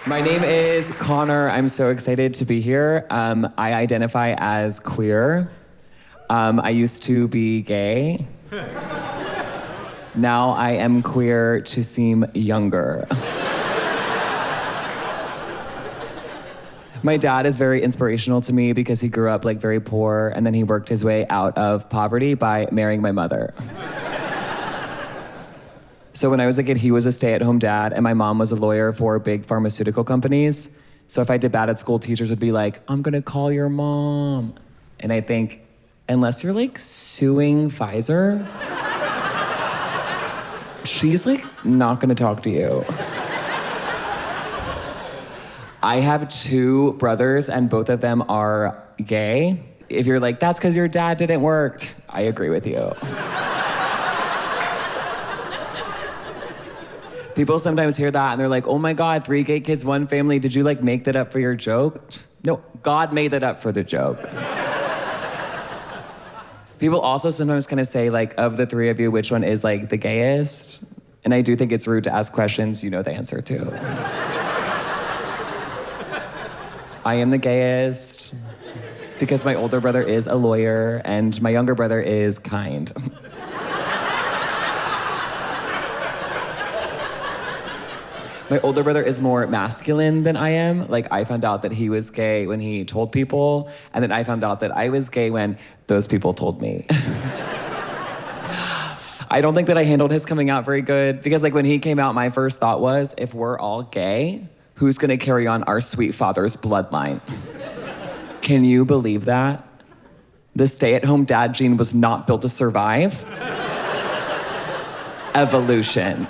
My name is Conor. I'm so excited to be here. I identify as queer. I used to be gay. Now I am queer to seem younger. My dad is very inspirational to me because he grew up like very poor and then he worked his way out of poverty by marrying my mother. So when I was a kid, he was a stay-at-home dad, and my mom was a lawyer for big pharmaceutical companies. So if I did bad at school, teachers would be like, I'm gonna call your mom. And I think, unless you're like suing Pfizer, she's like not gonna talk to you. I have two brothers, and both of them are gay. If you're like, that's because your dad didn't work, I agree with you. People sometimes hear that and they're like, oh my God, 3 gay kids, 1 family. Did you like make that up for your joke? No, God made that up for the joke. People also sometimes kind of say like, of the 3 of you, which one is like the gayest? And I do think it's rude to ask questions you know the answer to. I am the gayest because my older brother is a lawyer and my younger brother is kind. My older brother is more masculine than I am. Like, I found out that he was gay when he told people, and then I found out that I was gay when those people told me. I don't think that I handled his coming out very good, because like when he came out, my first thought was, if we're all gay, who's gonna carry on our sweet father's bloodline? Can you believe that? The stay-at-home dad gene was not built to survive. Evolution.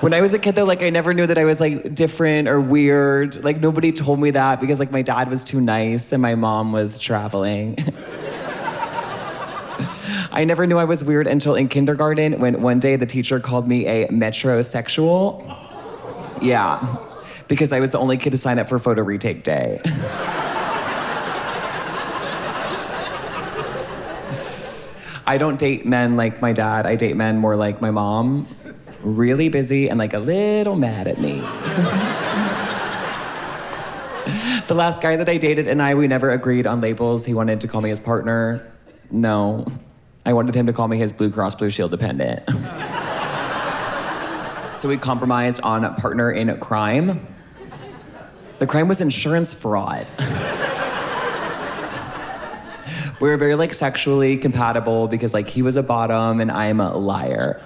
When I was a kid though, like I never knew that I was like different or weird. Like nobody told me that because like my dad was too nice and my mom was traveling. I never knew I was weird until in kindergarten when one day the teacher called me a metrosexual. Yeah, because I was the only kid to sign up for photo retake day. I don't date men like my dad. I date men more like my mom. Really busy and like a little mad at me. The last guy that I dated we never agreed on labels. He wanted to call me his partner. No, I wanted him to call me his Blue Cross Blue Shield dependent. So we compromised on partner in crime. The crime was insurance fraud. We were very like sexually compatible because like he was a bottom and I'm a liar.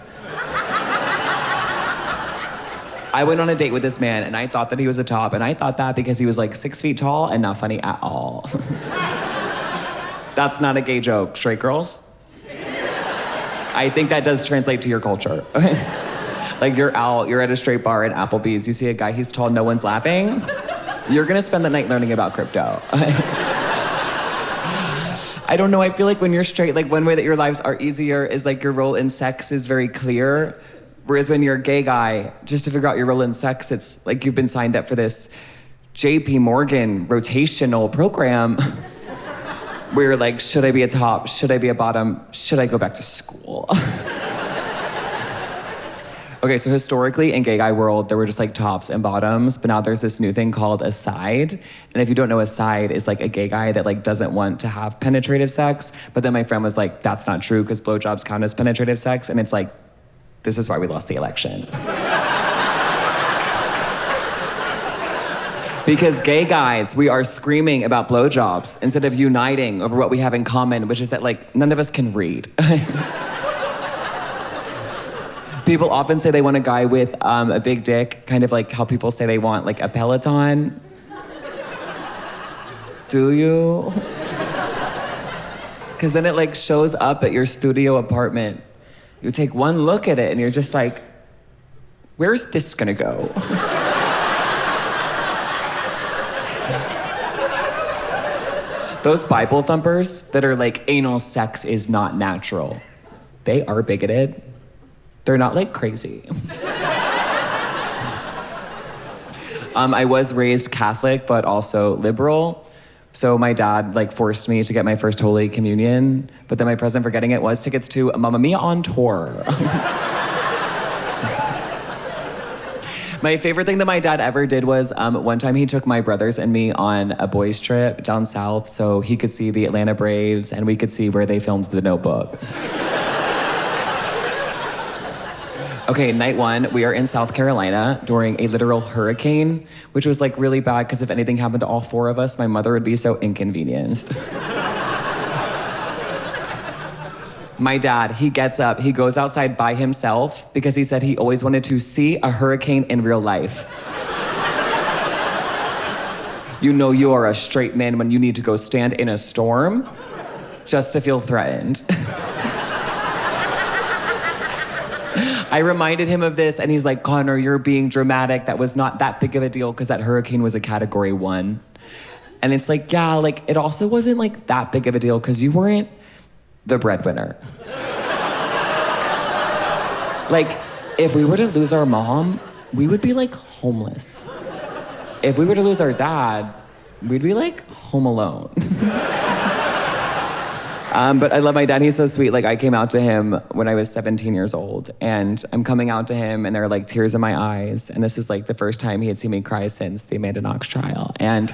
I went on a date with this man and I thought that he was a top, and I thought that because he was like 6 feet tall and not funny at all. That's not a gay joke, straight girls. I think that does translate to your culture. Like you're at a straight bar at Applebee's, you see a guy, he's tall, no one's laughing. You're gonna spend the night learning about crypto. I don't know, I feel like when you're straight, like one way that your lives are easier is like your role in sex is very clear. Whereas when you're a gay guy, just to figure out your role in sex, it's like you've been signed up for this JP Morgan rotational program where you're like, should I be a top? Should I be a bottom? Should I go back to school? Okay, so historically in gay guy world, there were just like tops and bottoms, but now there's this new thing called a side. And if you don't know, a side is like a gay guy that like doesn't want to have penetrative sex. But then my friend was like, that's not true because blowjobs count as penetrative sex. And it's like, this is why we lost the election. Because gay guys, we are screaming about blowjobs instead of uniting over what we have in common, which is that like none of us can read. People often say they want a guy with a big dick, kind of like how people say they want like a Peloton. Do you? Because then it like shows up at your studio apartment. You take one look at it and you're just like, where's this gonna go? Those Bible thumpers that are like, anal sex is not natural, they are bigoted. They're not like crazy. I was raised Catholic, but also liberal. So my dad like forced me to get my first Holy Communion, but then my present for getting it was tickets to Mamma Mia on tour. My favorite thing that my dad ever did was one time he took my brothers and me on a boys trip down south so he could see the Atlanta Braves and we could see where they filmed The Notebook. Okay, night one, we are in South Carolina during a literal hurricane, which was like really bad because if anything happened to all four of us, my mother would be so inconvenienced. My dad, he gets up, he goes outside by himself because he said he always wanted to see a hurricane in real life. You know you are a straight man when you need to go stand in a storm just to feel threatened. I reminded him of this and he's like, Conor, you're being dramatic. That was not that big of a deal because that hurricane was a category 1. And it's like, yeah, like it also wasn't like that big of a deal because you weren't the breadwinner. Like, if we were to lose our mom, we would be like homeless. If we were to lose our dad, we'd be like home alone. But I love my dad, he's so sweet. Like I came out to him when I was 17 years old and I'm coming out to him and there are like tears in my eyes. And this was like the first time he had seen me cry since the Amanda Knox trial. And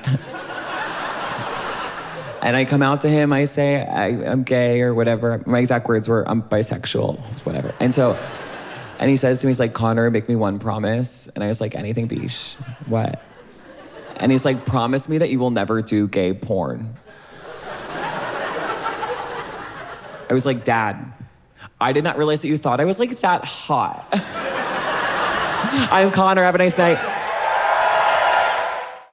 I come out to him, I say, I'm gay or whatever. My exact words were, I'm bisexual, whatever. And he says to me, he's like, Conor, make me one promise. And I was like, anything, bish. What? And he's like, promise me that you will never do gay porn. I was like, Dad, I did not realize that you thought I was like that hot. I'm Conor, have a nice night.